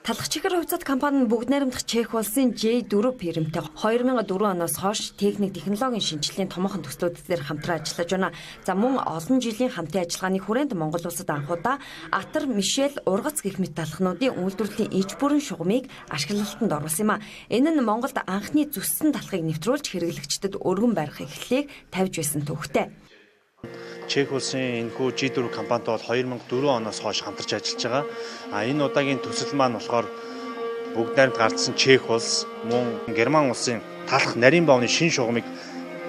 Талах чихэр хувьцат компани нь бүгд найрамдах Чех улсын J4 фирмтэй 2004 оноос хойш техник технологийн шинжилгээний томоохон төслүүд дээр хамтран ажиллаж байна. За мөн олон жилийн хамтын ажиллагааны хүрээнд Монгол улсад анхудаа Атар, Мишель, Ургац гэх мэт талхнуудын үйлдвэрлэлийн иж бүрэн шугамыг ашиглалтанд оруулсан юм а. Энэ нь Монголд анхны зүссэн талхыг нэвтрүүлж хэрэглэгчдэд өргөн барих эхлэлийг тавьж байсан төвхтэй. Чех улсын энэхүү J4 компанид бол 2004 оноос хойш хамтарч ажиллаж байгаа. Энэ удаагийн төсөл маань болохоор бүгд найрамд гардсан Чех улс, мөн Герман улсын талах нарийн боовны шин шугамыг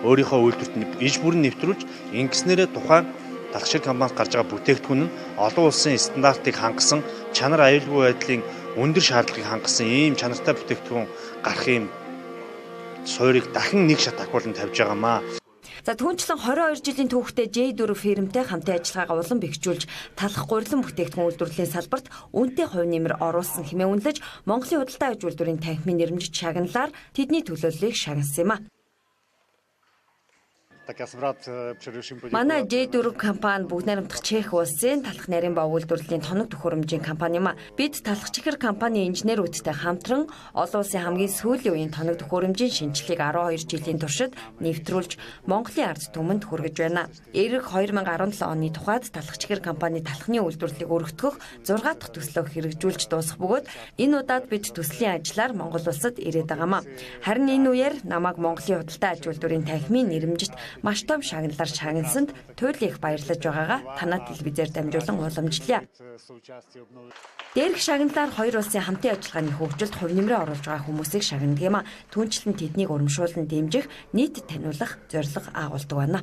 өөрийнхөө үйлдвэрт иж бүрэн нэвтрүүлж, ингэснээрээ тухайн талах шиг компанид гарч байгаа бүтээгдэхүүн нь олон улсын стандартыг хангасан, чанар аюулгүй байдлын өндөр шаардлагыг хангасан ийм чанартай бүтээгдэхүүн гарахын суурийг дахин нэг шат ахиулан тавьж байгаамаа. За түүнчлэн 22 жилийн түүхтэй J4 фирмтэй хамтын ажиллагаагаа улам бэхжүүлж талах гурилан бүтээгдэхүүн үйлдвэрлэлийн салбарт үнэтэй хувь нэмэр оруулсан хэмээн үнэлж Монголын худалдаа аж үйлдвэрийн танхимын нэрмжит шагналаар тэдний төлөөллийг шагнасан юм а. Манай J4 компани бүгд найрамдах Чех улсын талах нарийн боо үйлдвэрлэлийн тоног төхөөрөмжийн компани юм а. Бид талах чихэр компани инженерүүдтэй хамтран олон улсын хамгийн сүүлийн үеийн тоног төхөөрөмжийн шинжилгээг 12 жилийн туршид нэвтрүүлж Монголын ард түмэнд хүргэж байна. Ирэх 2017 оны тухайд талах чихэр компани талхны үйлдвэрлэлийг өргөтгөх 6 дахь төслөө хэрэгжүүлж дуусах бөгөөд энэ удаад бид төслийн ажлаар Монгол улсад ирээд байгаамаа. Харин энэ үеэр намайг Монголын худалдаа аж үйлдвэрийн танхимын нэрмжит маш том шагналаар шагнасанд туйлын их баярлаж байгаагаа танай телевизээр дамжуулан уламжлая. Дээрх шагналаар хоёр улсын хамтын ажиллагааны хөгжилд хувь нэмрээ оруулж байгаа хүмүүсийг шагнадаг юм а. Түүнчлэн тэднийг урамшуулан дэмжих, нийт таниулах зорилго агуулдаг байна.